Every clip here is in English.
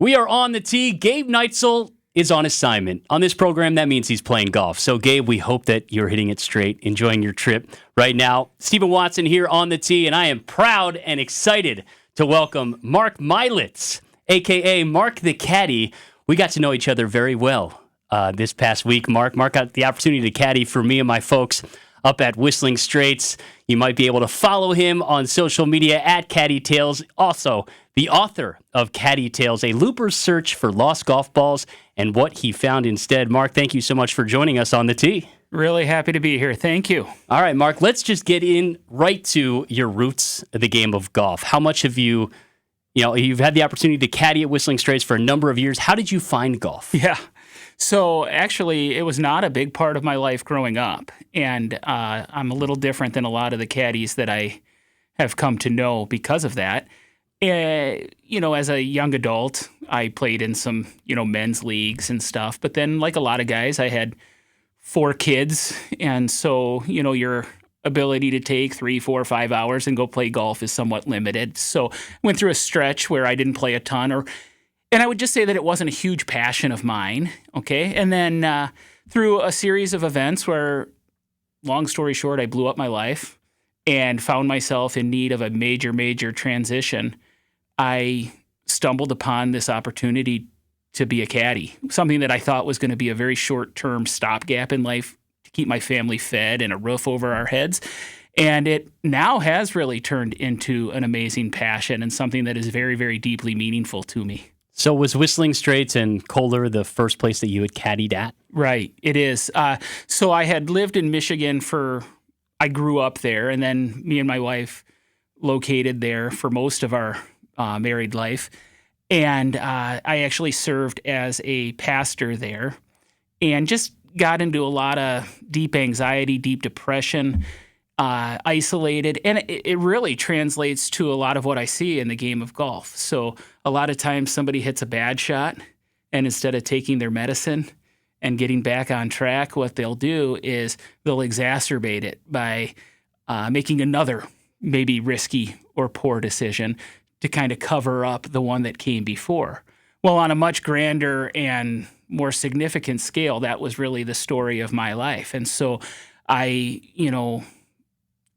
We are on the tee. Gabe Neitzel is on assignment. On this program, that means he's playing golf. So, Gabe, we hope that you're hitting it straight, enjoying your trip right now. Stephen Watson here on the tee, and I am proud and excited to welcome Mark Mylitz, a.k.a. Mark the Caddie. We got to know each other very well this past week. Mark got the opportunity to caddy for me and my folks up at Whistling Straits. You might be able to follow him on social media at Caddy Tales. Also, the author of Caddy Tales, a looper's search for lost golf balls and what he found instead. Mark, thank you so much for joining us on the tee. Really happy to be here. Thank you. All right, Mark, let's just get in right to your roots of the game of golf. How much have you've had the opportunity to caddy at Whistling Straits for a number of years. How did you find golf? Yeah. So actually, it was not a big part of my life growing up. And I'm a little different than a lot of the caddies that I have come to know because of that. As a young adult, I played in some, men's leagues and stuff. But then, like a lot of guys, I had 4 kids. And so, your ability to take 3, 4, 5 hours and go play golf is somewhat limited. So I went through a stretch where I didn't play a ton, and I would just say that it wasn't a huge passion of mine, okay? And then through a series of events where, long story short, I blew up my life and found myself in need of a major, major transition, I stumbled upon this opportunity to be a caddy, something that I thought was going to be a very short-term stopgap in life to keep my family fed and a roof over our heads. And it now has really turned into an amazing passion and something that is very, very deeply meaningful to me. So was Whistling Straits and Kohler the first place that you had caddied at? Right, it is. So I had lived in Michigan I grew up there, and then me and my wife located there for most of our married life. And I actually served as a pastor there and just got into a lot of deep anxiety, deep depression, isolated, and it really translates to a lot of what I see in the game of golf. So a lot of times somebody hits a bad shot, and instead of taking their medicine and getting back on track, what they'll do is they'll exacerbate it by making another maybe risky or poor decision to kind of cover up the one that came before. Well, on a much grander and more significant scale, that was really the story of my life. And so I,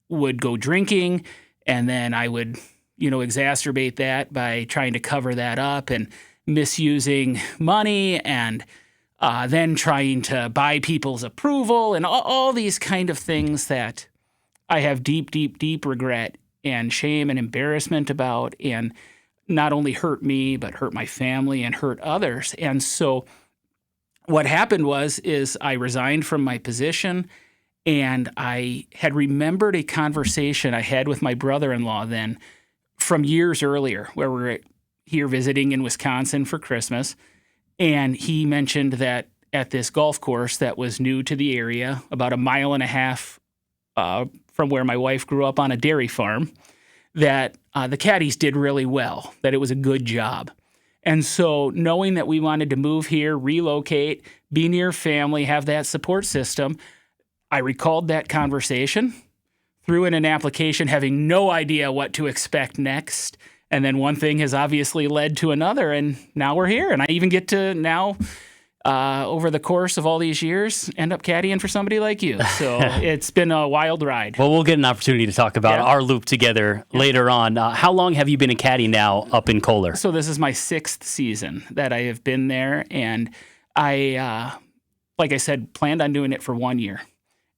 would go drinking, and then I would, exacerbate that by trying to cover that up and misusing money and then trying to buy people's approval and all these kind of things that I have deep, deep, deep regret and shame and embarrassment about, and not only hurt me, but hurt my family and hurt others. And so what happened is I resigned from my position. And I had remembered a conversation I had with my brother-in-law then from years earlier, where we were here visiting in Wisconsin for Christmas. And he mentioned that at this golf course that was new to the area, about 1.5 miles from where my wife grew up on a dairy farm, that the caddies did really well, that it was a good job. And so knowing that we wanted to move here, relocate, be near family, have that support system, I recalled that conversation, threw in an application having no idea what to expect next. And then one thing has obviously led to another, and now we're here. And I even get to now, over the course of all these years, end up caddying for somebody like you. So it's been a wild ride. Well, we'll get an opportunity to talk about our loop together later on. How long have you been a caddy now up in Kohler? So this is my 6th season that I have been there. And I, like I said, planned on doing it for 1 year.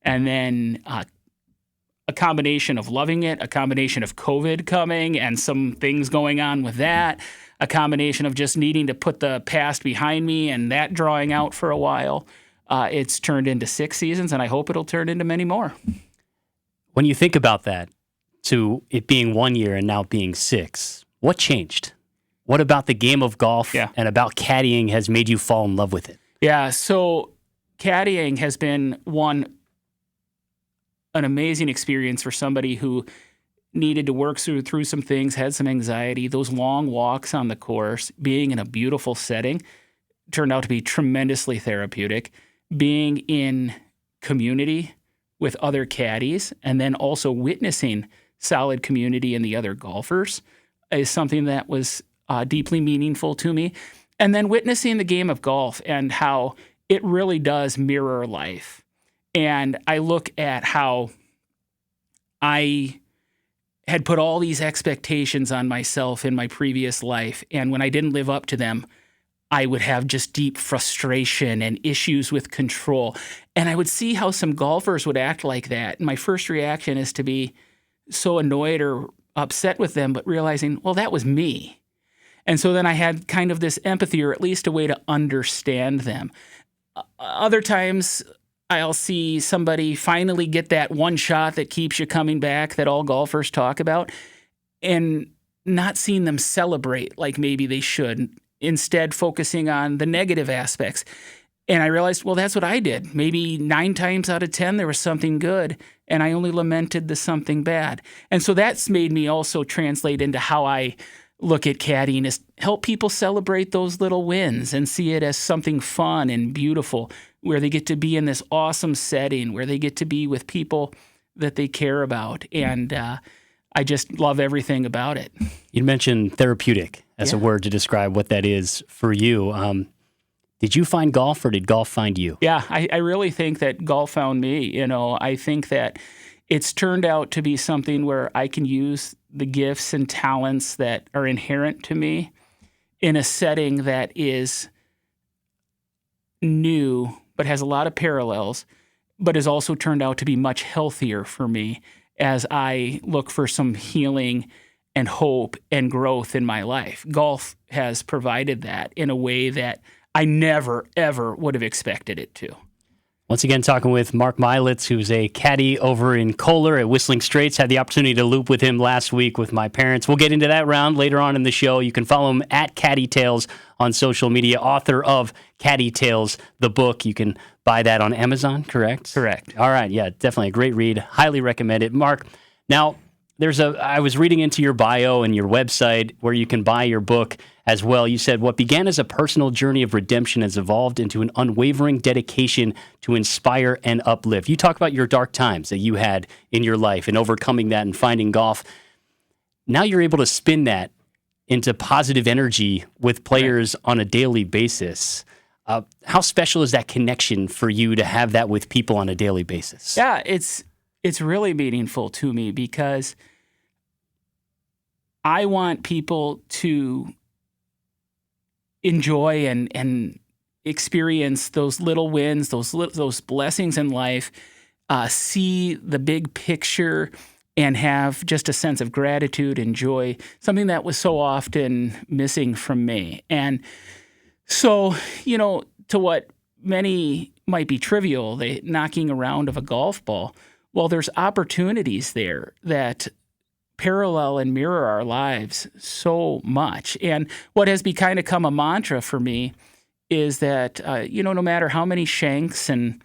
And then a combination of loving it, a combination of COVID coming and some things going on with that, a combination of just needing to put the past behind me and that drawing out for a while. It's turned into 6 seasons, and I hope it'll turn into many more. When you think about that, to it being 1 year and now being 6, what changed? What about the game of golf and about caddying has made you fall in love with it? Yeah, so caddying has been an amazing experience for somebody who needed to work through some things, had some anxiety. Those long walks on the course, being in a beautiful setting, turned out to be tremendously therapeutic. Being in community with other caddies and then also witnessing solid community in the other golfers is something that was deeply meaningful to me. And then witnessing the game of golf and how it really does mirror life. And I look at how I had put all these expectations on myself in my previous life. And when I didn't live up to them, I would have just deep frustration and issues with control. And I would see how some golfers would act like that. And my first reaction is to be so annoyed or upset with them, but realizing, well, that was me. And so then I had kind of this empathy, or at least a way to understand them. Other times I'll see somebody finally get that one shot that keeps you coming back that all golfers talk about, and not seeing them celebrate like maybe they should, instead focusing on the negative aspects. And I realized, well, that's what I did. Maybe 9 times out of 10, there was something good, and I only lamented the something bad. And so that's made me also translate into how I look at caddying, is help people celebrate those little wins and see it as something fun and beautiful, where they get to be in this awesome setting, where they get to be with people that they care about. And I just love everything about it. You mentioned therapeutic as a word to describe what that is for you. Did you find golf, or did golf find you? Yeah, I really think that golf found me. I think that it's turned out to be something where I can use the gifts and talents that are inherent to me in a setting that is new, but has a lot of parallels, but has also turned out to be much healthier for me as I look for some healing and hope and growth in my life. Golf has provided that in a way that I never, ever would have expected it to. Once again, talking with Mark Militz, who's a caddy over in Kohler at Whistling Straits. Had the opportunity to loop with him last week with my parents. We'll get into that round later on in the show. You can follow him at Caddy Tales on social media, author of Caddy Tales, the book. You can buy that on Amazon, correct? Correct. All right, yeah, definitely a great read. Highly recommend it. Mark, now, I was reading into your bio and your website where you can buy your book as well. You said, what began as a personal journey of redemption has evolved into an unwavering dedication to inspire and uplift. You talk about your dark times that you had in your life and overcoming that and finding golf. Now you're able to spin that into positive energy with players on a daily basis. How special is that connection for you to have that with people on a daily basis? Yeah, it's really meaningful to me because I want people to enjoy and experience those little wins, those blessings in life, see the big picture, and have just a sense of gratitude and joy, something that was so often missing from me. And so, to what many might be trivial, the knocking around of a golf ball, well, there's opportunities there that parallel and mirror our lives so much. And what has become a mantra for me is that, no matter how many shanks and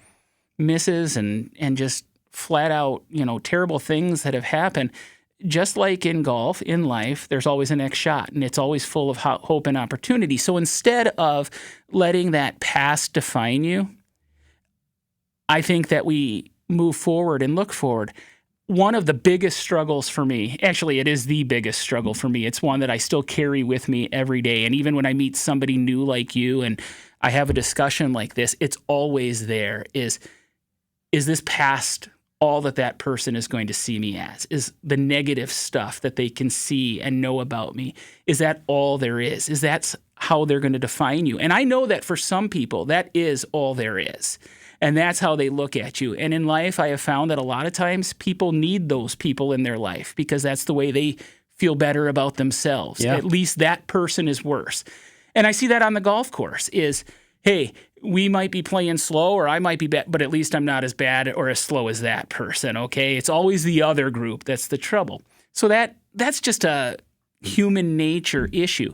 misses and just flat out, terrible things that have happened, just like in golf, in life, there's always a next shot, and it's always full of hope and opportunity. So instead of letting that past define you, I think that we move forward and look forward. One of the biggest struggles for me, actually it is the biggest struggle for me, it's one that I still carry with me every day. And even when I meet somebody new like you and I have a discussion like this, it's always there, is this past all that person is going to see me as? Is the negative stuff that they can see and know about me, is that all there is? Is that how they're going to define you? And I know that for some people, that is all there is. And that's how they look at you. And in life, I have found that a lot of times people need those people in their life because that's the way they feel better about themselves. Yeah. At least that person is worse. And I see that on the golf course is, hey, we might be playing slow or I might be bad, but at least I'm not as bad or as slow as that person, okay? It's always the other group that's the trouble. So that's just a human nature issue.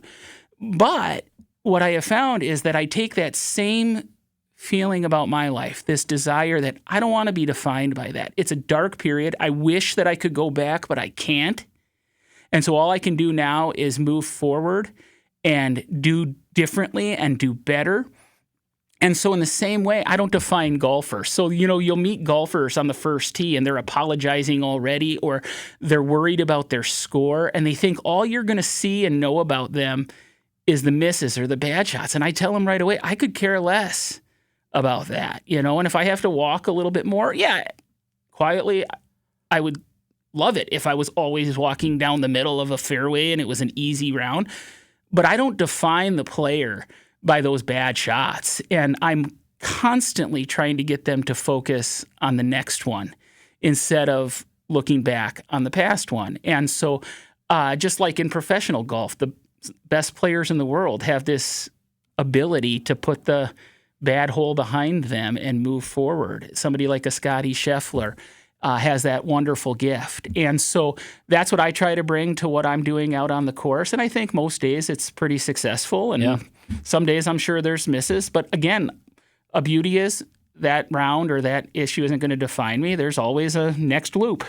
But what I have found is that I take that same feeling about my life, this desire that I don't want to be defined by that. It's a dark period. I wish that I could go back, but I can't. And so all I can do now is move forward and do differently and do better. And so in the same way, I don't define golfers. So, you'll meet golfers on the first tee and they're apologizing already, or they're worried about their score, and they think all you're going to see and know about them is the misses or the bad shots. And I tell them right away, I could care less about that, and if I have to walk a little bit more, quietly, I would love it if I was always walking down the middle of a fairway and it was an easy round. But I don't define the player by those bad shots. And I'm constantly trying to get them to focus on the next one instead of looking back on the past one. And so just like in professional golf, the best players in the world have this ability to put the bad hole behind them and move forward. Somebody like a Scottie Scheffler has that wonderful gift. And so that's what I try to bring to what I'm doing out on the course. And I think most days it's pretty successful. And some days I'm sure there's misses. But again, a beauty is that round or that issue isn't going to define me. There's always a next loop.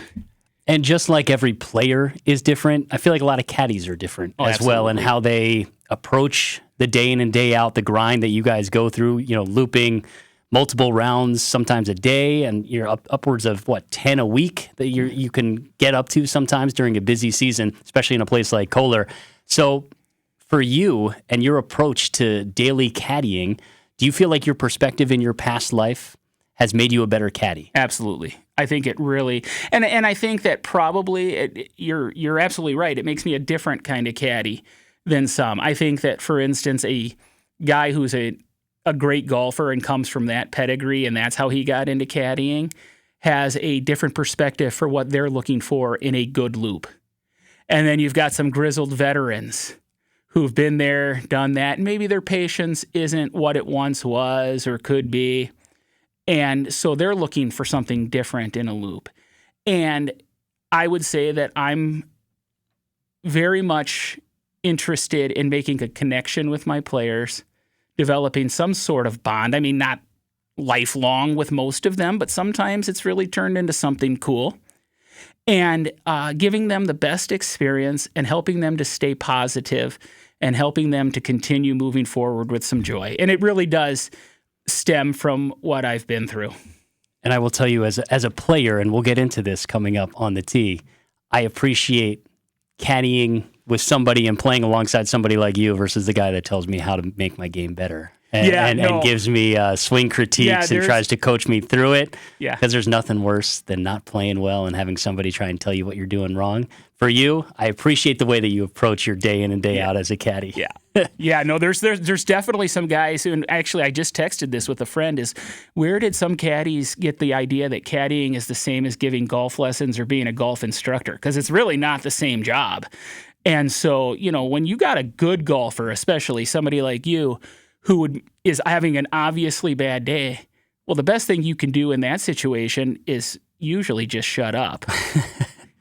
And just like every player is different, I feel like a lot of caddies are different as well, and how they approach the day in and day out, the grind that you guys go through, looping multiple rounds, sometimes a day, and you're upwards of 10 a week that you can get up to sometimes during a busy season, especially in a place like Kohler. So for you and your approach to daily caddying, do you feel like your perspective in your past life has made you a better caddy? Absolutely. I think it really, and I think that probably you're absolutely right. It makes me a different kind of caddy than some. I think that, for instance, a guy who's a great golfer and comes from that pedigree and that's how he got into caddying has a different perspective for what they're looking for in a good loop. And then you've got some grizzled veterans who've been there, done that, and maybe their patience isn't what it once was or could be. And so they're looking for something different in a loop. And I would say that I'm very much interested in making a connection with my players, developing some sort of bond. I mean, not lifelong with most of them, but sometimes it's really turned into something cool. And giving them the best experience and helping them to stay positive and helping them to continue moving forward with some joy. And it really does stem from what I've been through. And I will tell you, as a player, and we'll get into this coming up on the tee, I appreciate caddying with somebody and playing alongside somebody like you versus the guy that tells me how to make my game better. And gives me swing critiques and tries to coach me through it. Yeah. Because there's nothing worse than not playing well and having somebody try and tell you what you're doing wrong. For you, I appreciate the way that you approach your day in and day out as a caddy. Yeah. There's definitely some guys who, and actually I just texted this with a friend, is where did some caddies get the idea that caddying is the same as giving golf lessons or being a golf instructor? Because it's really not the same job. And so, when you got a good golfer, especially somebody like you, who is having an obviously bad day, well, the best thing you can do in that situation is usually just shut up.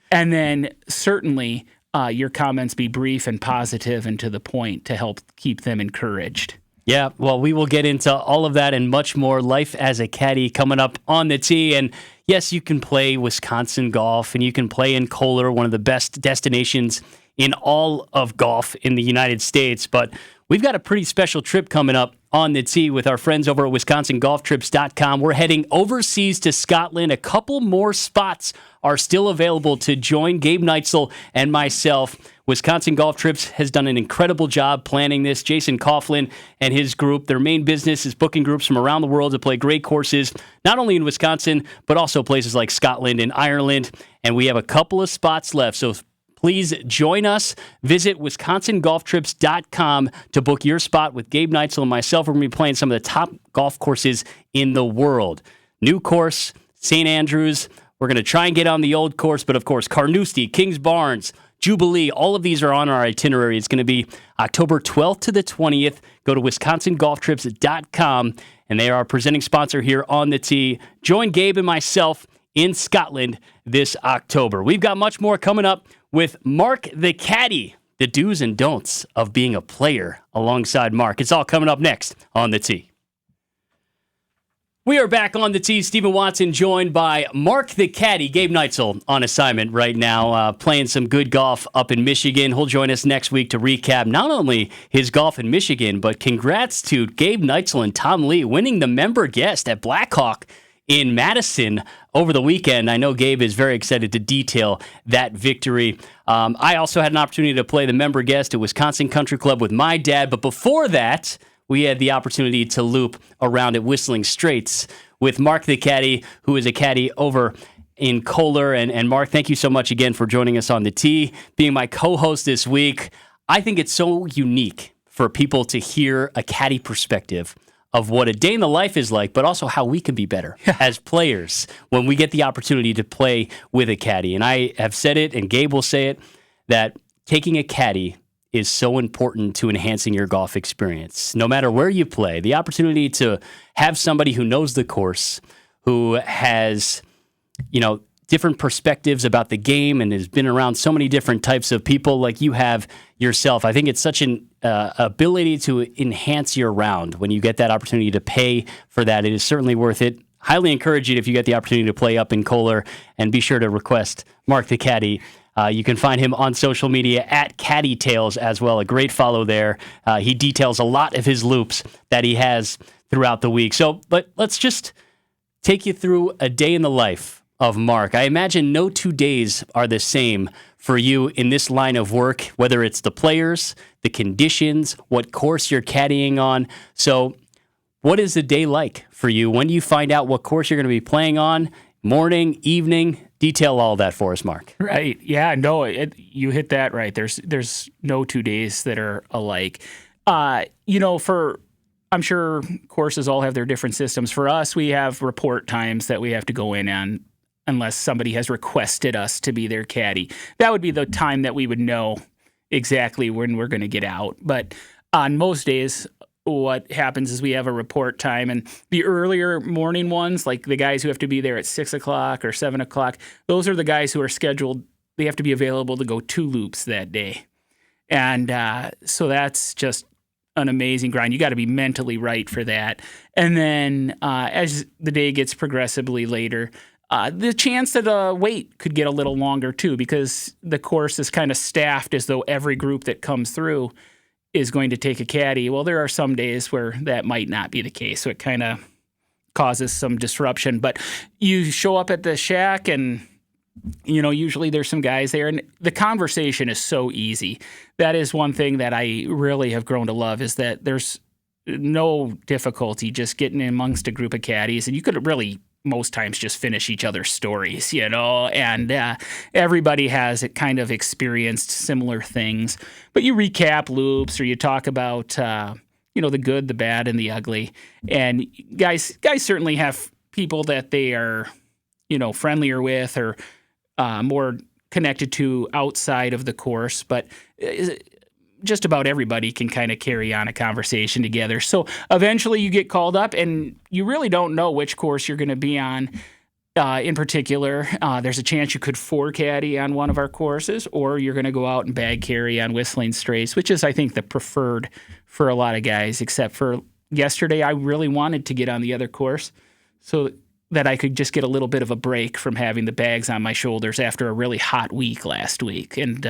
And then certainly your comments be brief and positive and to the point to help keep them encouraged. Yeah, well, we will get into all of that and much more. Life as a caddy coming up on the tee. And yes, you can play Wisconsin golf and you can play in Kohler, one of the best destinations in all of golf in the United States. But we've got a pretty special trip coming up on the tee with our friends over at WisconsinGolfTrips.com. We're heading overseas to Scotland. A couple more spots are still available to join Gabe Neitzel and myself. Wisconsin Golf Trips has done an incredible job planning this. Jason Coughlin and his group, their main business is booking groups from around the world to play great courses, not only in Wisconsin, but also places like Scotland and Ireland. And we have a couple of spots left, so please join us. Visit WisconsinGolfTrips.com to book your spot with Gabe Neitzel and myself. We're going to be playing some of the top golf courses in the world. New course, St. Andrews. We're going to try and get on the old course, but of course, Carnoustie, Kings Barnes, Jubilee, all of these are on our itinerary. It's going to be October 12th to the 20th. Go to WisconsinGolfTrips.com, and they are our presenting sponsor here on the tee. Join Gabe and myself in Scotland this October. We've got much more coming up with Mark the Caddie, the do's and don'ts of being a player alongside Mark. It's all coming up next on the tee. We are back on the tee. Stephen Watson joined by Mark the Caddie. Gabe Neitzel on assignment right now, playing some good golf up in Michigan. He'll join us next week to recap not only his golf in Michigan, but congrats to Gabe Neitzel and Tom Lee winning the member guest at Blackhawk in Madison over the weekend. I know Gabe is very excited to detail that victory. I also had an opportunity to play the member guest at Wisconsin Country Club with my dad, but before that, we had the opportunity to loop around at Whistling Straits with Mark the Caddie, who is a caddy over in Kohler. And Mark, thank you so much again for joining us on the tee, being my co-host this week. I think it's so unique for people to hear a caddy perspective of what a day in the life is like, but also how we can be better as players when we get the opportunity to play with a caddy. And I have said it, and Gabe will say it, that taking a caddy is so important to enhancing your golf experience. No matter where you play, the opportunity to have somebody who knows the course, who has, different perspectives about the game and has been around so many different types of people like you have yourself. I think it's such an ability to enhance your round when you get that opportunity to pay for that. It is certainly worth it. Highly encourage you if you get the opportunity to play up in Kohler, and be sure to request Mark the Caddie. You can find him on social media at Caddy Tales as well. A great follow there. He details a lot of his loops that he has throughout the week. But let's just take you through a day in the life of Mark. I imagine no 2 days are the same for you in this line of work, whether it's the players, the conditions, what course you're caddying on. So what is the day like for you? When do you find out what course you're going to be playing on? Morning, evening? Detail all that for us, Mark. Right. Yeah, no, you hit that right. There's no 2 days that are alike. I'm sure courses all have their different systems. For us, we have report times that we have to go in on unless somebody has requested us to be their caddy. That would be the time that we would know exactly when we're going to get out. But on most days, what happens is we have a report time, and the earlier morning ones, like the guys who have to be there at 6 o'clock or 7 o'clock, those are the guys who are scheduled. They have to be available to go 2 loops that day. And so that's just an amazing grind. You got to be mentally right for that. And then as the day gets progressively later, the chance that a wait could get a little longer too, because the course is kind of staffed as though every group that comes through is going to take a caddy. Well, there are some days where that might not be the case, so it kind of causes some disruption. But you show up at the shack and, usually there's some guys there, and the conversation is so easy. That is one thing that I really have grown to love, is that there's no difficulty just getting in amongst a group of caddies, and you could really most times just finish each other's stories, and everybody has kind of experienced similar things. But you recap loops, or you talk about, the good, the bad, and the ugly. And guys certainly have people that they are, friendlier with or more connected to outside of the course. But just about everybody can kind of carry on a conversation together. So eventually you get called up, and you really don't know which course you're going to be on in particular. There's a chance you could 4-caddy on one of our courses, or you're going to go out and bag carry on Whistling Straits, which is, I think, the preferred for a lot of guys, except for yesterday. I really wanted to get on the other course so that I could just get a little bit of a break from having the bags on my shoulders after a really hot week last week. And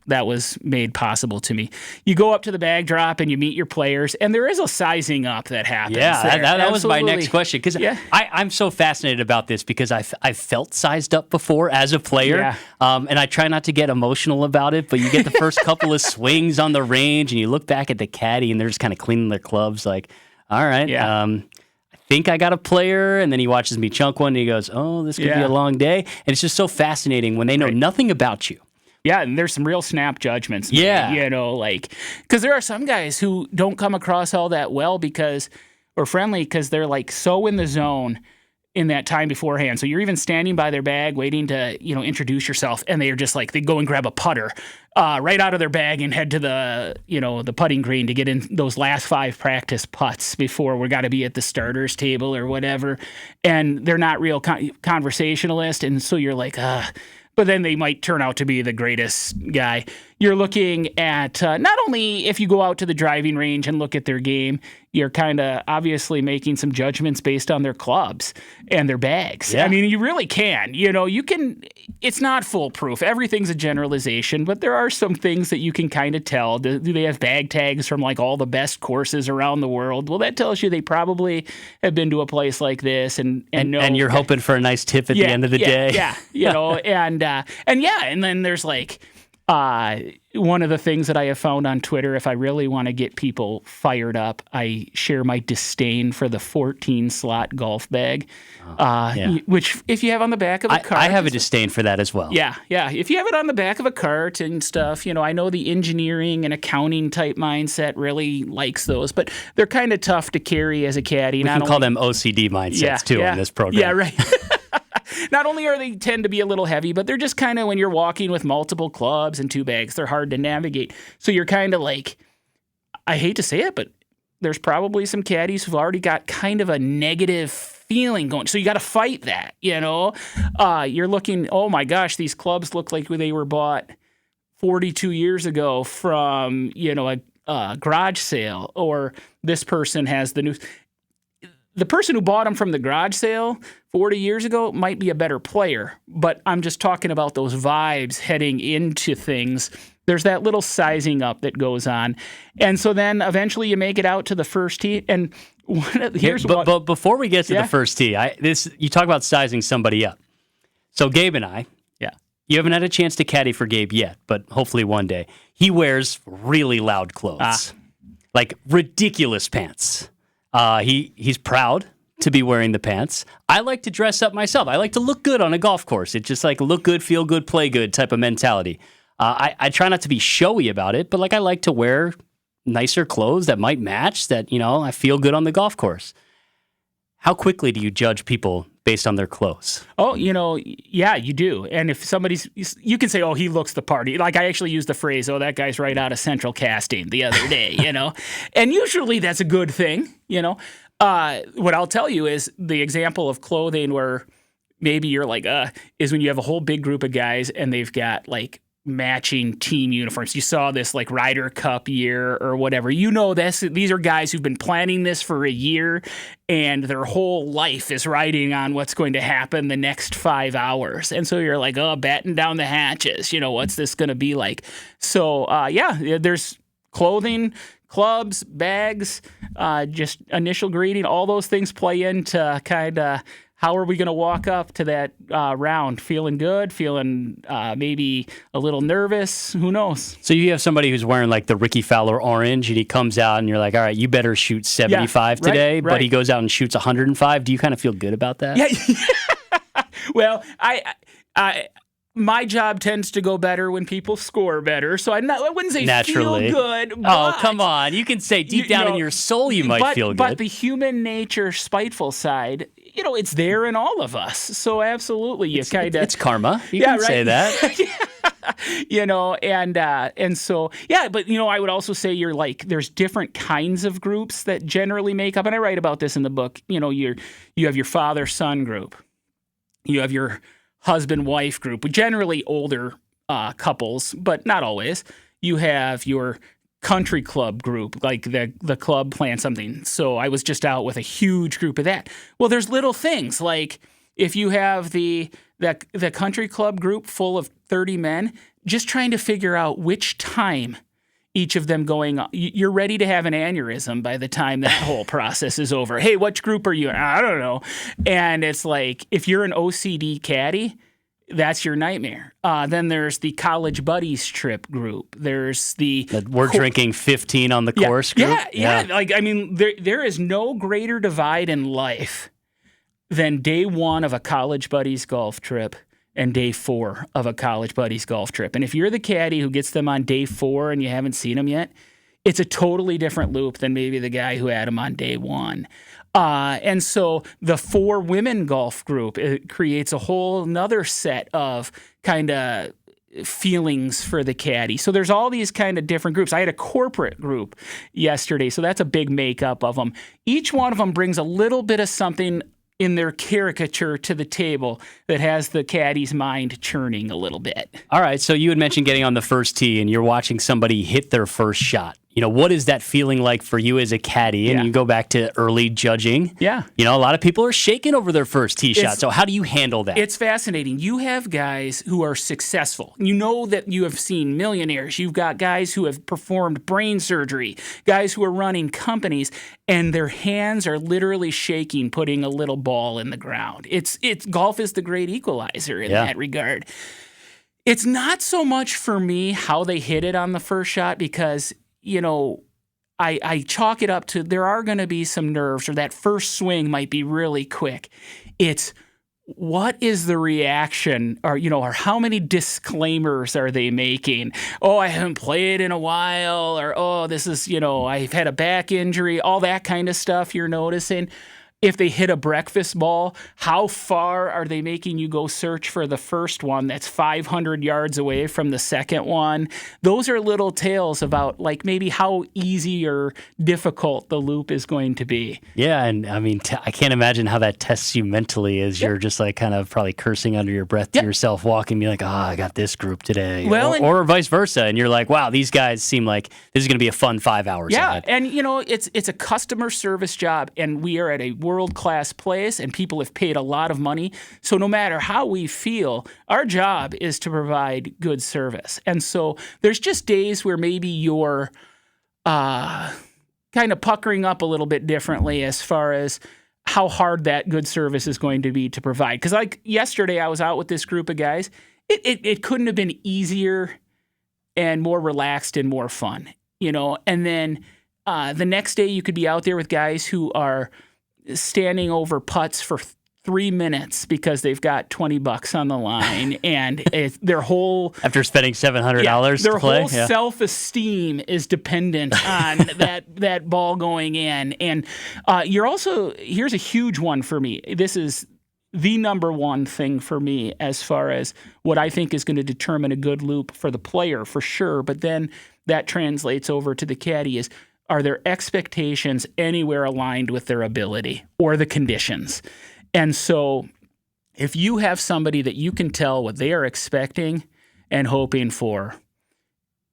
that was made possible to me. You go up to the bag drop and you meet your players, and there is a sizing up that happens. Yeah, that was my next question, because I'm so fascinated about this, because I've felt sized up before as a player, and I try not to get emotional about it, but you get the first couple of swings on the range, and you look back at the caddy, and they're just kind of cleaning their clubs like, all right, I think I got a player, and then he watches me chunk one, and he goes, oh, this could be a long day. And it's just so fascinating when they know nothing about you. Yeah, and there's some real snap judgments. Yeah. Because there are some guys who don't come across all that well or friendly because they're like so in the zone in that time beforehand. So you're even standing by their bag waiting to, introduce yourself, and they are just like, they go and grab a putter right out of their bag and head to the putting green to get in those last 5 practice putts before we got to be at the starters table or whatever. And they're not real conversationalist, and so you're like, but then they might turn out to be the greatest guy. you're looking at not only if you go out to the driving range and look at their game, you're kind of obviously making some judgments based on their clubs and their bags. Yeah. I mean, you really can. You can. It's not foolproof. Everything's a generalization, but there are some things that you can kind of tell. Do they have bag tags from like all the best courses around the world? Well, that tells you they probably have been to a place like this and know. And you're hoping for a nice tip at the end of the day. Yeah, and then there's like one of the things that I have found on Twitter, if I really want to get people fired up, I share my disdain for the 14-slot golf bag, which if you have on the back of a cart. I have a disdain for that as well. Yeah. If you have it on the back of a cart and stuff, I know the engineering and accounting type mindset really likes those, but they're kind of tough to carry as a caddy. We can call them OCD mindsets too in this program. Yeah, right. Not only are they tend to be a little heavy, but they're just kind of when you're walking with multiple clubs and 2 bags, they're hard to navigate. So you're kind of like, I hate to say it, but there's probably some caddies who've already got kind of a negative feeling going. So you got to fight that, You're looking, oh my gosh, these clubs look like they were bought 42 years ago from, a garage sale, or this person has the new. The person who bought them from the garage sale 40 years ago might be a better player, but I'm just talking about those vibes heading into things. There's that little sizing up that goes on. And so then eventually you make it out to the first tee. And but before we get to the first tee, you talk about sizing somebody up. So Gabe and I, you haven't had a chance to caddy for Gabe yet, but hopefully one day. He wears really loud clothes, like ridiculous pants. He's proud to be wearing the pants. I like to dress up myself. I like to look good on a golf course. It's just like look good, feel good, play good type of mentality. I try not to be showy about it, but I like to wear nicer clothes that might match that, I feel good on the golf course. How quickly do you judge people based on their clothes? Oh, yeah, you do. And if you can say, oh, he looks the party. Like I actually use the phrase, oh, that guy's right out of Central Casting the other day, And usually that's a good thing, What I'll tell you is the example of clothing where maybe you're like, is when you have a whole big group of guys and they've got like matching team uniforms. You saw this like Ryder Cup year or whatever. These are guys who've been planning this for a year and their whole life is riding on what's going to happen the next 5 hours. And so you're like, batten down the hatches. What's this going to be like? So, there's clothing, clubs, bags, just initial greeting. All those things play into kind of how are we going to walk up to that round? Feeling good? Feeling maybe a little nervous? Who knows? So you have somebody who's wearing like the Ricky Fowler orange and he comes out and you're like, all right, you better shoot 75 today. Right. But he goes out and shoots 105. Do you kind of feel good about that? Yeah. Well, my job tends to go better when people score better. So I wouldn't say naturally feel good. Oh, come on. You can say deep down in your soul you might feel good. But the human nature spiteful side, it's there in all of us. So absolutely, it's karma. You can say that. And so but I would also say there's different kinds of groups that generally make up, and I write about this in the book. You have your father-son group, you have your husband-wife group, generally older couples, but not always. You have your country club group, like the club plans something. So I was just out with a huge group of that. Well, there's little things like if you have the country club group full of 30 men, just trying to figure out which time each of them going on. You're ready to have an aneurysm by the time that whole process is over. Hey, which group are you in? I don't know. And it's like, if you're an OCD caddy, that's your nightmare. Then there's the college buddies trip group. There's we're drinking 15 on the course group. Yeah. There is no greater divide in life than day 1 of a college buddies golf trip and day 4 of a college buddies golf trip. And if you're the caddy who gets them on day 4 and you haven't seen them yet, it's a totally different loop than maybe the guy who had them on day 1. And so the 4 women golf group, it creates a whole nother set of kind of feelings for the caddy. So there's all these kind of different groups. I had a corporate group yesterday, so that's a big makeup of them. Each one of them brings a little bit of something in their caricature to the table that has the caddy's mind churning a little bit. All right, so you had mentioned getting on the first tee and you're watching somebody hit their first shot. What is that feeling like for you as a caddy? And you go back to early judging. Yeah. A lot of people are shaking over their first tee shot. So how do you handle that? It's fascinating. You have guys who are successful. You know that you have seen millionaires. You've got guys who have performed brain surgery, guys who are running companies, and their hands are literally shaking putting a little ball in the ground. It's golf is the great equalizer in that regard. It's not so much for me how they hit it on the first shot because I chalk it up to there are going to be some nerves, or that first swing might be really quick. It's what is the reaction, or how many disclaimers are they making? Oh, I haven't played in a while, or oh, this is, I've had a back injury, all that kind of stuff you're noticing. If they hit a breakfast ball, how far are they making you go search for the first one that's 500 yards away from the second one? Those are little tales about maybe how easy or difficult the loop is going to be. Yeah, and I mean, I can't imagine how that tests you mentally as you're just kind of probably cursing under your breath to yourself, walking, be like, oh, I got this group today. Well, or vice versa. And you're like, wow, these guys seem like this is going to be a fun 5 hours ahead. And it's a customer service job, and we are at a world-class place, and people have paid a lot of money. So no matter how we feel, our job is to provide good service. And so there's just days where maybe you're kind of puckering up a little bit differently as far as how hard that good service is going to be to provide. Because yesterday, I was out with this group of guys. It couldn't have been easier and more relaxed and more fun, And then the next day, you could be out there with guys who are standing over putts for 3 minutes because they've got $20 on the line, and their whole after spending $700 their to play, whole self-esteem is dependent on that ball going in. And here's a huge one for me. This is the number one thing for me as far as what I think is going to determine a good loop for the player for sure. But then that translates over to the caddy is, are their expectations anywhere aligned with their ability or the conditions? And so if you have somebody that you can tell what they are expecting and hoping for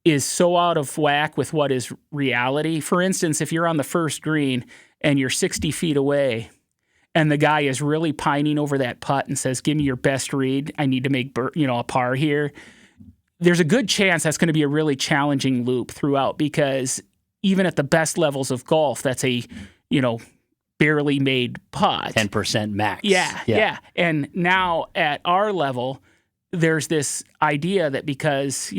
is so out of whack with what is reality. For instance, if you're on the first green and you're 60 feet away and the guy is really pining over that putt and says, give me your best read, I need to make a par here, there's a good chance that's going to be a really challenging loop throughout, because even at the best levels of golf, that's a, barely made putt. 10% max. Yeah. And now at our level, there's this idea that because,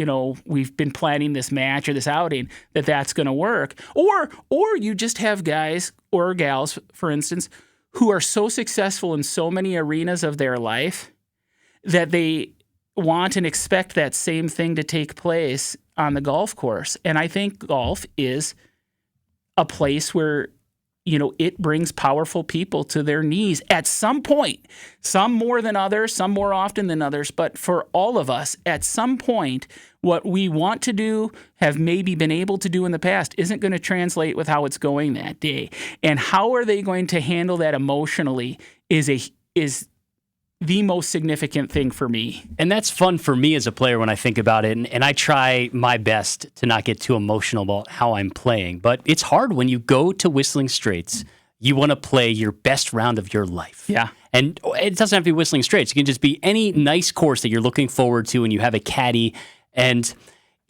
we've been planning this match or this outing, that's going to work. Or you just have guys or gals, for instance, who are so successful in so many arenas of their life that they want and expect that same thing to take place on the golf course. And I think golf is a place where, it brings powerful people to their knees at some point, some more than others, some more often than others. But for all of us, at some point, what we want to do, have maybe been able to do in the past, isn't going to translate with how it's going that day. And how are they going to handle that emotionally is the most significant thing for me. And that's fun for me as a player when I think about it. And I try my best to not get too emotional about how I'm playing. But it's hard when you go to Whistling Straits. You want to play your best round of your life. Yeah. And it doesn't have to be Whistling Straits. It can just be any nice course that you're looking forward to and you have a caddy. And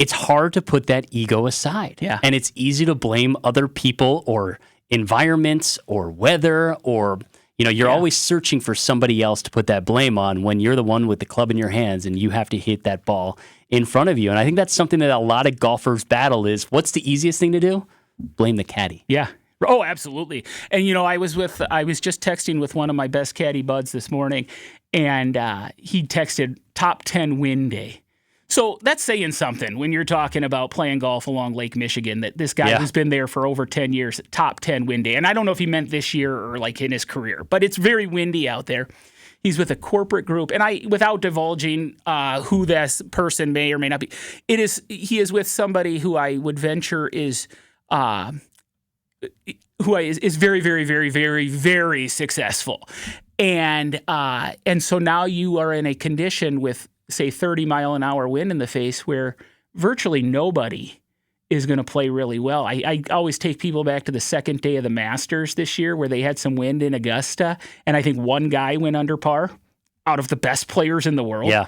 it's hard to put that ego aside. Yeah. And it's easy to blame other people or environments or weather or... you're always searching for somebody else to put that blame on when you're the one with the club in your hands and you have to hit that ball in front of you. And I think that's something that a lot of golfers battle is, what's the easiest thing to do? Blame the caddy. Yeah. Oh, absolutely. And, I was just texting with one of my best caddy buds this morning, and he texted top 10 win day. So that's saying something when you're talking about playing golf along Lake Michigan, that this guy who's been there for over 10 years, top 10 win day. And I don't know if he meant this year or in his career, but it's very windy out there. He's with a corporate group, and without divulging who this person may or may not be, he is with somebody who I would venture is very, very, very, very, very successful. And so now you are in a condition with, say, 30-mile-an-hour wind in the face where virtually nobody is going to play really well. I always take people back to the second day of the Masters this year where they had some wind in Augusta, and I think one guy went under par out of the best players in the world. Yeah.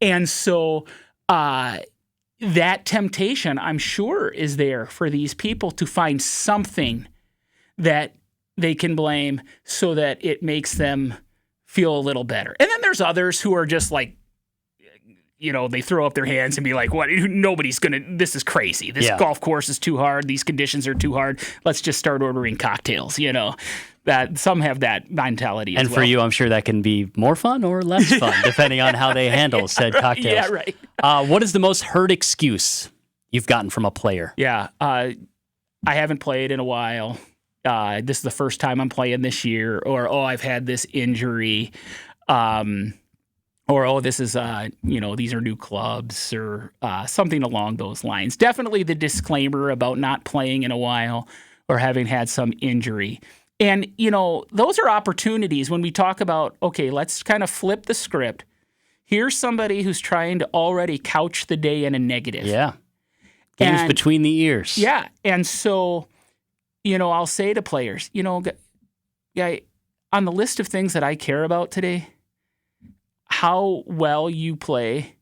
And so that temptation, I'm sure, is there for these people to find something that they can blame so that it makes them feel a little better. And then there's others who are just like, they throw up their hands and be like, what? This is crazy. This golf course is too hard. These conditions are too hard. Let's just start ordering cocktails, That some have that mentality as well. And for you, I'm sure that can be more fun or less fun, depending on how they handle said cocktails. Yeah, right. What is the most heard excuse you've gotten from a player? Yeah, I haven't played in a while. This is the first time I'm playing this year. Or, I've had this injury. Or, this is, these are new clubs, or something along those lines. Definitely the disclaimer about not playing in a while or having had some injury. And, those are opportunities when we talk about, okay, let's kind of flip the script. Here's somebody who's trying to already couch the day in a negative. Yeah. Games between the ears. Yeah. And so, I'll say to players, guy, on the list of things that I care about today, how well you play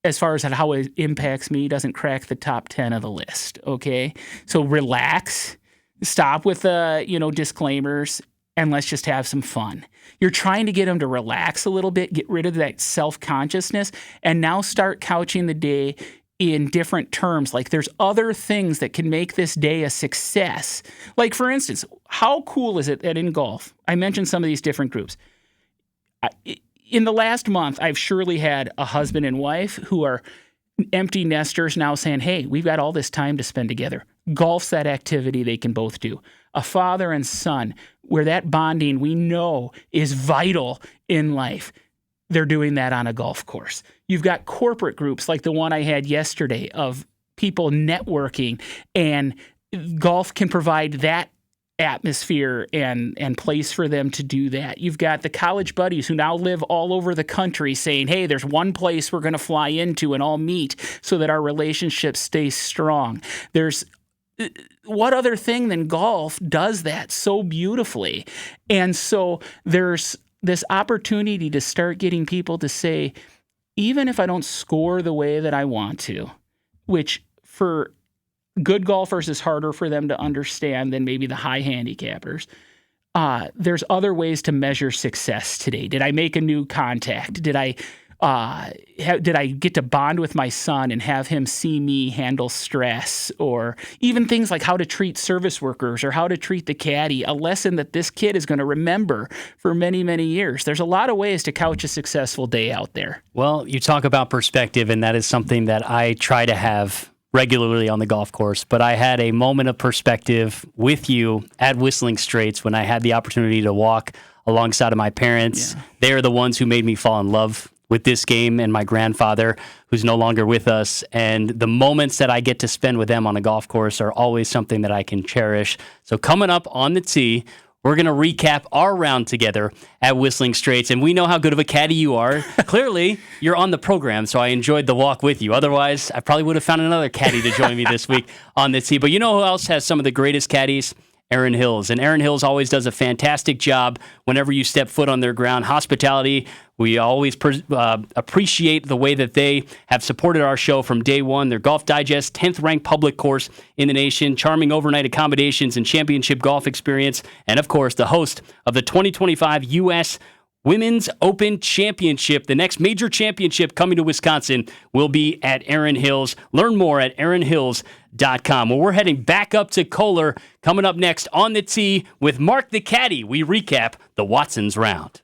as far as how it impacts me doesn't crack the top 10 of the list, okay? So relax, stop with the, disclaimers, and let's just have some fun. You're trying to get them to relax a little bit, get rid of that self-consciousness, and now start couching the day in different terms. Like there's other things that can make this day a success. Like for instance, how cool is it that in golf, I mentioned some of these different groups. In the last month, I've surely had a husband and wife who are empty nesters now saying, hey, we've got all this time to spend together. Golf's that activity they can both do. A father and son, where that bonding we know is vital in life. They're doing that on a golf course. You've got corporate groups like the one I had yesterday of people networking, and golf can provide that atmosphere and place for them to do that. You've got the college buddies who now live all over the country saying, hey, there's one place we're going to fly into and all meet so that our relationship stays strong. There's what other thing than golf does that so beautifully? And so there's this opportunity to start getting people to say, even if I don't score the way that I want to, which for good golfers is harder for them to understand than maybe the high handicappers. There's other ways to measure success today. Did I make a new contact? Did I get to bond with my son and have him see me handle stress? Or even things like how to treat service workers or how to treat the caddy, a lesson that this kid is going to remember for many, many years. There's a lot of ways to couch a successful day out there. Well, you talk about perspective, and that is something that I try to have regularly on the golf course, but I had a moment of perspective with you at Whistling Straits when I had the opportunity to walk alongside of my parents. Yeah. They are the ones who made me fall in love with this game, and my grandfather, who's no longer with us. And the moments that I get to spend with them on a golf course are always something that I can cherish. So coming up on the tee, we're going to recap our round together at Whistling Straits, and we know how good of a caddy you are. Clearly, you're on the program, so I enjoyed the walk with you. Otherwise, I probably would have found another caddy to join me this week on the tee. But you know who else has some of the greatest caddies? Aaron Hills. And Aaron Hills always does a fantastic job whenever you step foot on their ground. Hospitality, we always appreciate the way that they have supported our show from day one. Their Golf Digest, 10th ranked public course in the nation, charming overnight accommodations and championship golf experience, and of course, the host of the 2025 U.S. Women's Open Championship. The next major championship coming to Wisconsin will be at Aaron Hills. Learn more at aaronhills.com. Well, we're heading back up to Kohler. Coming up next on the tee with Mark the Caddie, we recap the Watson's round.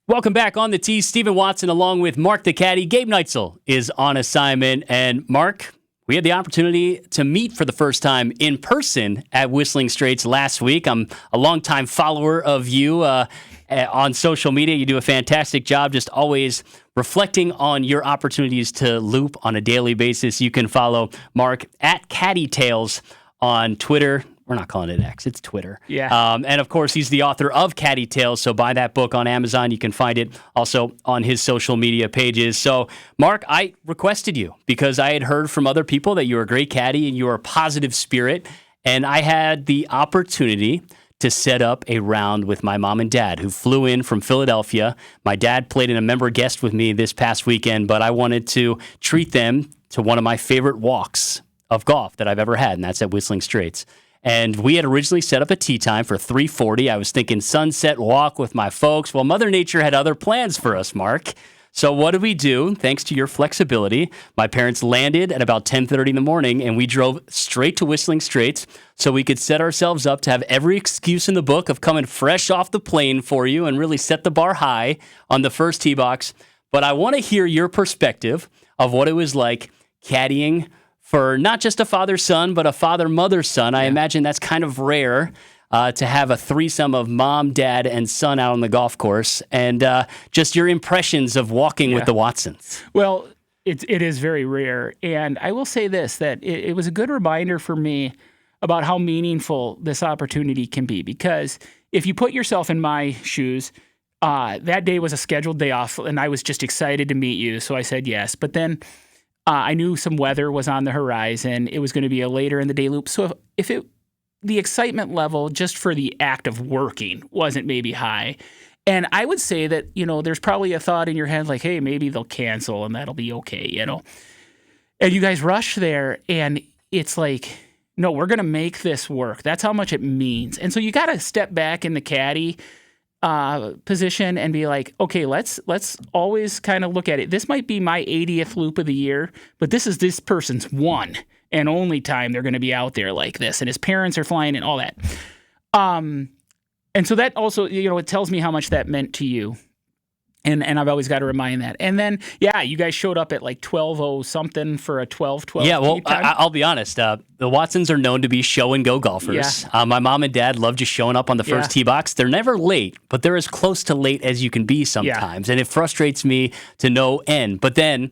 Welcome back on the tee. Stephen Watson along with Mark the Caddie. Gabe Neitzel is on assignment. And Mark, we had the opportunity to meet for the first time in person at Whistling Straits last week. I'm a longtime follower of you on social media. You do a fantastic job just always reflecting on your opportunities to loop on a daily basis. You can follow Mark at Caddy Tales on Twitter. we're not calling it X, it's Twitter. Yeah. And of course, he's the author of Caddy Tales. So buy that book on Amazon. You can find it also on his social media pages. So, Mark, I requested you because I had heard from other people that you're a great caddy and you're a positive spirit. And I had the opportunity to set up a round with my mom and dad who flew in from Philadelphia. My dad played in a member guest with me this past weekend, but I wanted to treat them to one of my favorite walks of golf that I've ever had, and that's at Whistling Straits. And we had originally set up a tee time for 3:40. I was thinking sunset walk with my folks. Well, Mother Nature had other plans for us, Mark. So what did we do? Thanks to your flexibility, my parents landed at about 10:30 in the morning, and we drove straight to Whistling Straits so we could set ourselves up to have every excuse in the book of coming fresh off the plane for you and really set the bar high on the first tee box. But I want to hear your perspective of what it was like caddying for not just a father-son, but a father-mother-son. I imagine that's kind of rare to have a threesome of mom, dad, and son out on the golf course. And just your impressions of walking with the Watsons. Well, it is very rare. And I will say this, that it was a good reminder for me about how meaningful this opportunity can be. Because if you put yourself in my shoes, that day was a scheduled day off, and I was just excited to meet you. So I said yes. But then I knew some weather was on the horizon. It was going to be a later in the day loop. So if the excitement level just for the act of working wasn't maybe high. And I would say that, there's probably a thought in your head like, hey, maybe they'll cancel and that'll be okay, And you guys rush there and it's like, no, we're going to make this work. That's how much it means. And so you got to step back in the caddy position and be like, okay, let's always kind of look at it. This might be my 80th loop of the year, but this is this person's one and only time they're going to be out there like this. And his parents are flying and all that. And so that also, it tells me how much that meant to you. And I've always got to remind that. And then, you guys showed up at like 12:00 something for a 12:12. Yeah, well, I'll be honest. The Watsons are known to be show and go golfers. Yeah. My mom and dad love just showing up on the first tee box. They're never late, but they're as close to late as you can be sometimes. And it frustrates me to no end. But then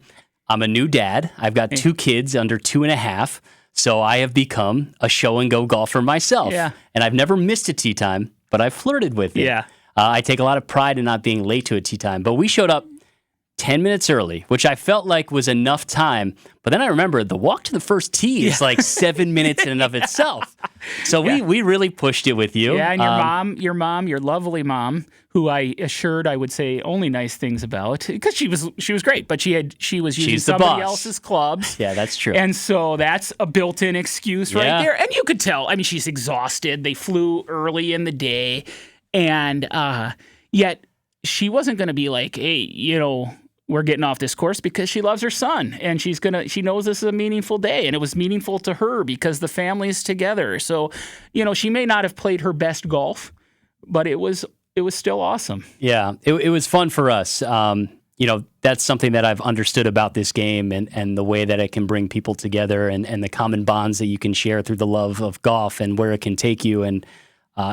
I'm a new dad. I've got 2 kids under 2.5. So I have become a show and go golfer myself. Yeah. And I've never missed a tee time, but I've flirted with it. Yeah. I take a lot of pride in not being late to a tee time, but we showed up 10 minutes early, which I felt like was enough time. But then I remembered the walk to the first tee is like 7 minutes in and of itself. So we really pushed it with you. Yeah, and your lovely mom, who I assured I would say only nice things about, because she was great, but she was using somebody else's clubs. Yeah, that's true. And so that's a built-in excuse right there. And you could tell, she's exhausted. They flew early in the day. And yet she wasn't going to be like, hey, we're getting off this course, because she loves her son and she knows this is a meaningful day, and it was meaningful to her because the family is together. So, she may not have played her best golf, but it was still awesome. Yeah, it was fun for us. That's something that I've understood about this game and the way that it can bring people together and the common bonds that you can share through the love of golf and where it can take you. And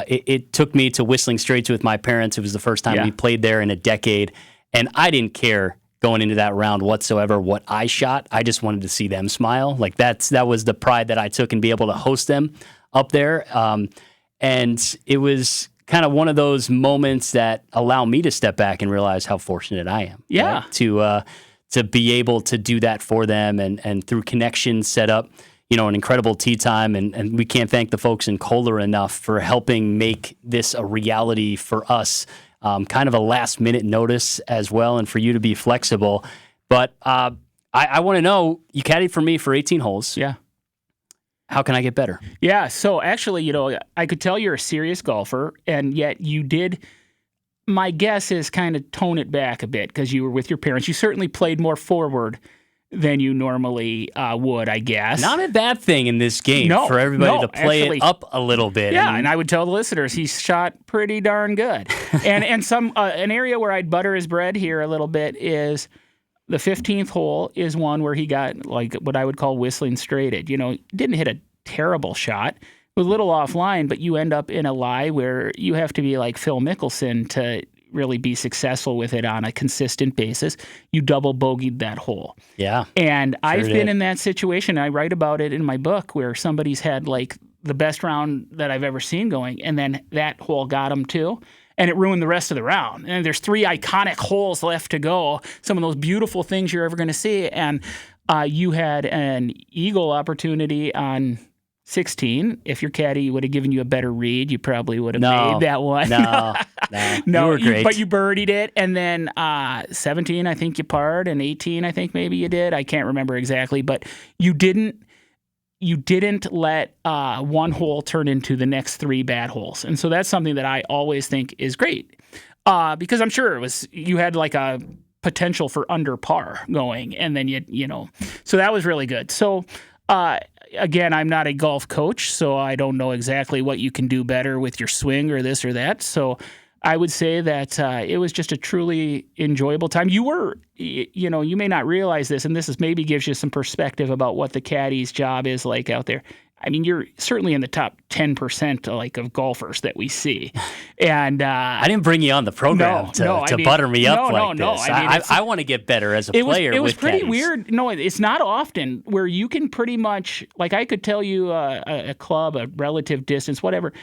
it took me to Whistling Straits with my parents. It was the first time we played there in a decade. And I didn't care going into that round whatsoever what I shot. I just wanted to see them smile. Like that was the pride that I took and be able to host them up there. And it was kind of one of those moments that allow me to step back and realize how fortunate I am. Yeah. Right? To be able to do that for them and through connections set up an incredible tee time, and we can't thank the folks in Kohler enough for helping make this a reality for us. Kind of a last minute notice as well, and for you to be flexible. But I want to know, you caddied for me for 18 holes. Yeah. How can I get better? Yeah. So actually, I could tell you're a serious golfer, and yet you did. My guess is kind of tone it back a bit because you were with your parents. You certainly played more forward than you normally would, I guess. Not a bad thing in this game for everybody to play it up a little bit. Yeah, and I would tell the listeners he shot pretty darn good. and some an area where I'd butter his bread here a little bit is the 15th hole is one where he got like what I would call whistling straighted. Didn't hit a terrible shot. It was a little offline, but you end up in a lie where you have to be like Phil Mickelson to really be successful with it on a consistent basis. You double bogeyed that hole. Yeah. And I've been in that situation. I write about it in my book where somebody's had like the best round that I've ever seen going. And then that hole got him too. And it ruined the rest of the round. And there's 3 iconic holes left to go. Some of those beautiful things you're ever going to see. And you had an eagle opportunity on 16. If your caddy would have given you a better read, you probably would have made that one. No, you were great. But you birdied it. And then 17, I think you parred, and 18, I think maybe you did. I can't remember exactly. But you didn't let one hole turn into the next 3 bad holes. And so that's something that I always think is great because I'm sure you had like a potential for under par going, and then so that was really good. So again, I'm not a golf coach, so I don't know exactly what you can do better with your swing or this or that. So I would say that it was just a truly enjoyable time. You may not realize this, and maybe gives you some perspective about what the caddy's job is like out there. I mean, you're certainly in the top 10% of golfers that we see. And I didn't bring you on the program to butter me up like this. I want to get better as a player. It was pretty caddies. Weird. No, it's not often where you can pretty much, like I could tell you a club, a relative distance, whatever,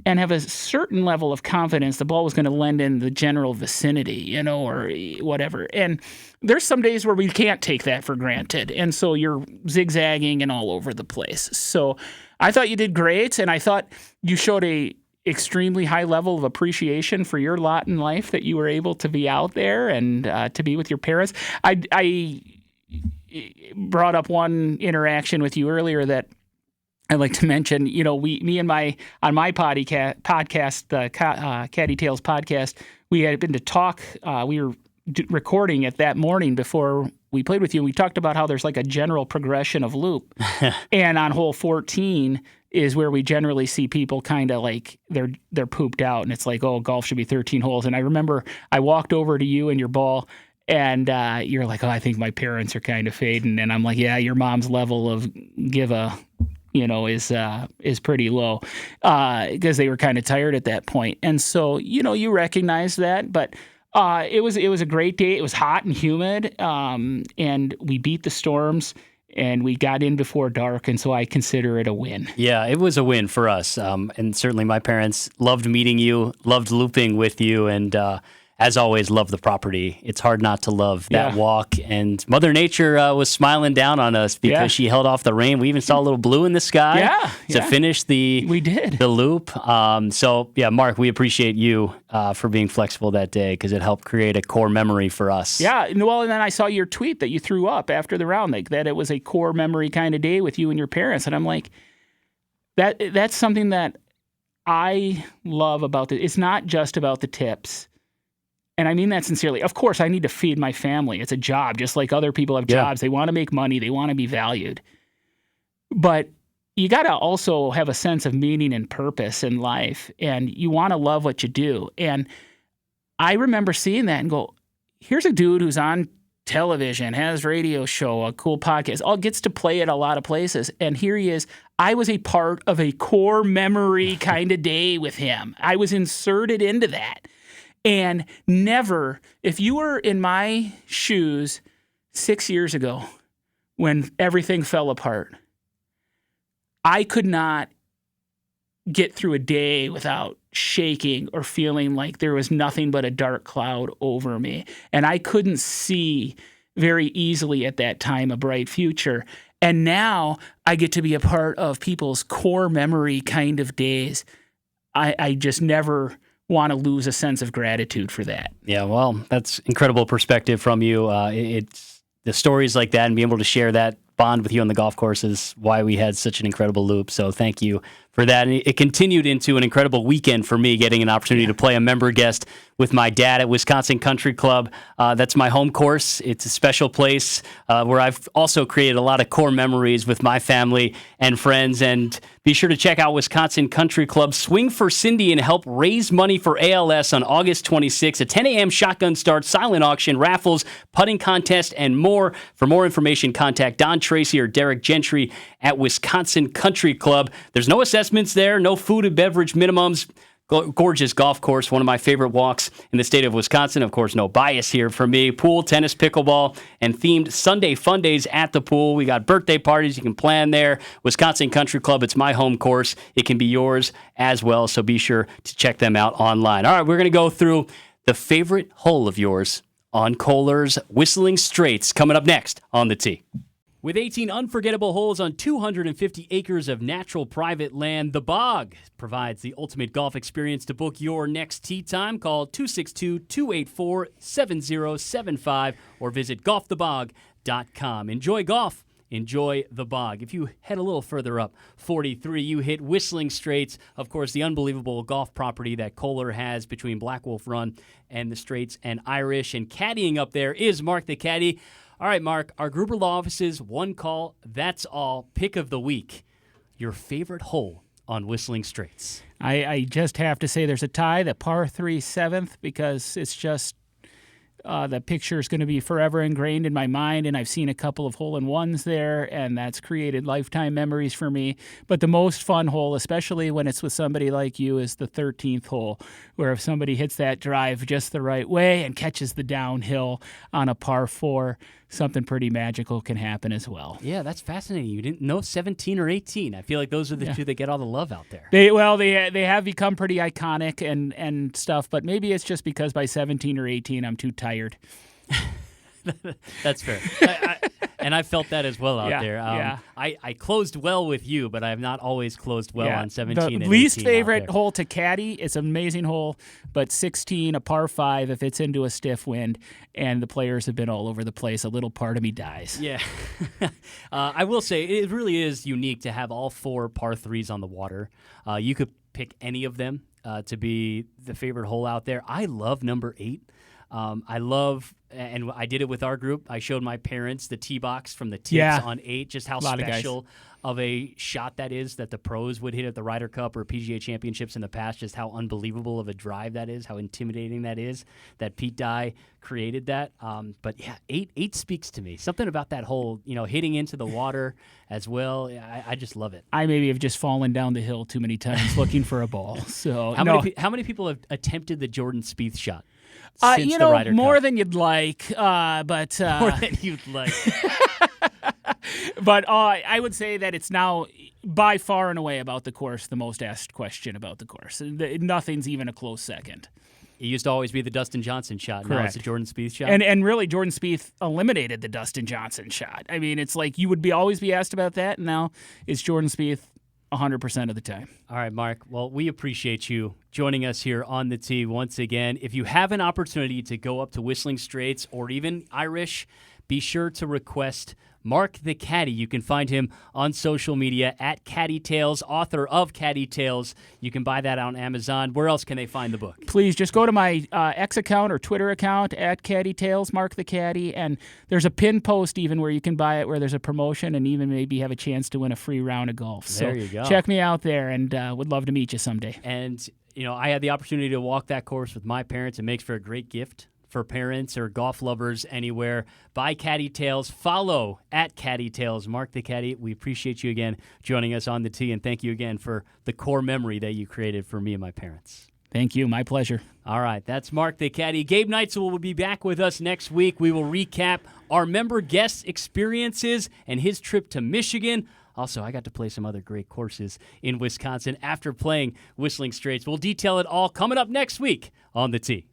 and have a certain level of confidence the ball was going to land in the general vicinity, or whatever. And there's some days where we can't take that for granted. And so you're zigzagging and all over the place. So I thought you did great, and I thought you showed a extremely high level of appreciation for your lot in life that you were able to be out there and to be with your parents. I brought up one interaction with you earlier that I'd like to mention. On my podcast, the Caddy Tales podcast, we had been to talk. We were recording it that morning before we played with you. We talked about how there's like a general progression of loop, and on hole 14 is where we generally see people kind of like they're pooped out, and it's like, oh, golf should be 13 holes. And I remember I walked over to you and your ball. And you're like, oh, I think my parents are kind of fading. And I'm like, yeah, your mom's level of give a is pretty low because they were kind of tired at that point. And so, you recognize that, but it was a great day. It was hot and humid, and we beat the storms, and we got in before dark, and so I consider it a win. Yeah, it was a win for us, and certainly my parents loved meeting you, loved looping with you, and as always, love the property. It's hard not to love that walk. And Mother Nature was smiling down on us because she held off the rain. We even saw a little blue in the sky to finish the loop. So, Mark, we appreciate you for being flexible that day because it helped create a core memory for us. Yeah, well, and then I saw your tweet that you threw up after the round, like that it was a core memory kind of day with you and your parents. And I'm like, that's something that I love about it. It's not just about the tips. And I mean that sincerely. Of course, I need to feed my family. It's a job, just like other people have jobs. They want to make money. They want to be valued. But you got to also have a sense of meaning and purpose in life. And you want to love what you do. And I remember seeing that and go, here's a dude who's on television, has a radio show, a cool podcast, all gets to play at a lot of places. And here he is. I was a part of a core memory kind of day with him. I was inserted into that. And never, if you were in my shoes 6 years ago when everything fell apart, I could not get through a day without shaking or feeling like there was nothing but a dark cloud over me. And I couldn't see very easily at that time a bright future. And now I get to be a part of people's core memory kind of days. I just never want to lose a sense of gratitude for that. Yeah, well, that's incredible perspective from you. It's the stories like that and being able to share that bond with you on the golf course is why we had such an incredible loop. So thank you for that. And it continued into an incredible weekend for me, getting an opportunity to play a member guest with my dad at Wisconsin Country Club. That's my home course. It's a special place where I've also created a lot of core memories with my family and friends. And be sure to check out Wisconsin Country Club. Swing for Cindy and help raise money for ALS on August 26th. A 10 a.m. shotgun start, silent auction, raffles, putting contest, and more. For more information, contact Don Tracy or Derek Gentry at Wisconsin Country Club. There's no assessments there, no food and beverage minimums. Gorgeous golf course, one of my favorite walks in the state of Wisconsin. Of course, no bias here for me. Pool, tennis, pickleball, and themed Sunday fun days at the pool. We got birthday parties you can plan there. Wisconsin Country Club, it's my home course. It can be yours as well, so be sure to check them out online. All right, we're going to go through the favorite hole of yours on Kohler's Whistling Straits coming up next on the tee. With 18 unforgettable holes on 250 acres of natural private land, The Bog provides the ultimate golf experience. To book your next tee time, call 262-284-7075 or visit golfthebog.com. Enjoy golf. Enjoy The Bog. If you head a little further up 43, you hit Whistling Straits, of course, the unbelievable golf property that Kohler has between Black Wolf Run and the Straits and Irish. And caddying up there is Mark the Caddie. All right, Mark, our Gruber Law Office's one call, that's all, pick of the week. Your favorite hole on Whistling Straits? I just have to say there's a tie, the par 3 7th, because it's just the picture is going to be forever ingrained in my mind, and I've seen a couple of hole-in-ones there, and that's created lifetime memories for me. But the most fun hole, especially when it's with somebody like you, is the 13th hole, where if somebody hits that drive just the right way and catches the downhill on a par 4, something pretty magical can happen as well. Yeah, that's fascinating. You didn't know 17 or 18. I feel like those are the two that get all the love out there. They have become pretty iconic and stuff, but maybe it's just because by 17 or 18 I'm too tired. That's fair. And I felt that as well out there. I closed well with you, but I have not always closed well on 17 and 18. The least favorite hole to caddy, it's an amazing hole, but 16, a par 5, if it's into a stiff wind and the players have been all over the place, a little part of me dies. Yeah. I will say it really is unique to have all 4 par 3s on the water. You could pick any of them to be the favorite hole out there. I love number 8. I love, and I did it with our group, I showed my parents the tee box from the tips on 8, just how special of a shot that is that the pros would hit at the Ryder Cup or PGA Championships in the past, just how unbelievable of a drive that is, how intimidating that is, that Pete Dye created that. But yeah, 8 speaks to me. Something about that hole, hitting into the water as well. I just love it. I maybe have just fallen down the hill too many times looking for a ball. So how many people have attempted the Jordan Spieth shot? More than you'd like, but more than you'd like. But I would say that it's now by far and away about the course the most asked question about the course. Nothing's even a close second. It used to always be the Dustin Johnson shot. Correct. Now it's the Jordan Spieth shot. And really, Jordan Spieth eliminated the Dustin Johnson shot. I mean, it's like you would always be asked about that, and now it's Jordan Spieth 100% of the time. All right, Mark. Well, we appreciate you joining us here on the tee once again. If you have an opportunity to go up to Whistling Straits or even Irish, be sure to request Mark the Caddie. You can find him on social media at Caddy Tales, author of Caddy Tales. You can buy that on Amazon. Where else can they find the book? Please just go to my X account or Twitter account at Caddy Tales, Mark the Caddie, and there's a pin post even where you can buy it where there's a promotion and even maybe have a chance to win a free round of golf. There you go. Check me out there and would love to meet you someday. And, I had the opportunity to walk that course with my parents. It makes for a great gift for parents or golf lovers anywhere. Buy Caddy Tales. Follow at Caddy Tales. Mark the Caddie, we appreciate you again joining us on the tee, and thank you again for the core memory that you created for me and my parents. Thank you. My pleasure. All right. That's Mark the Caddie. Gabe Neitzel will be back with us next week. We will recap our member guest experiences and his trip to Michigan. Also, I got to play some other great courses in Wisconsin after playing Whistling Straits. We'll detail it all coming up next week on the tee.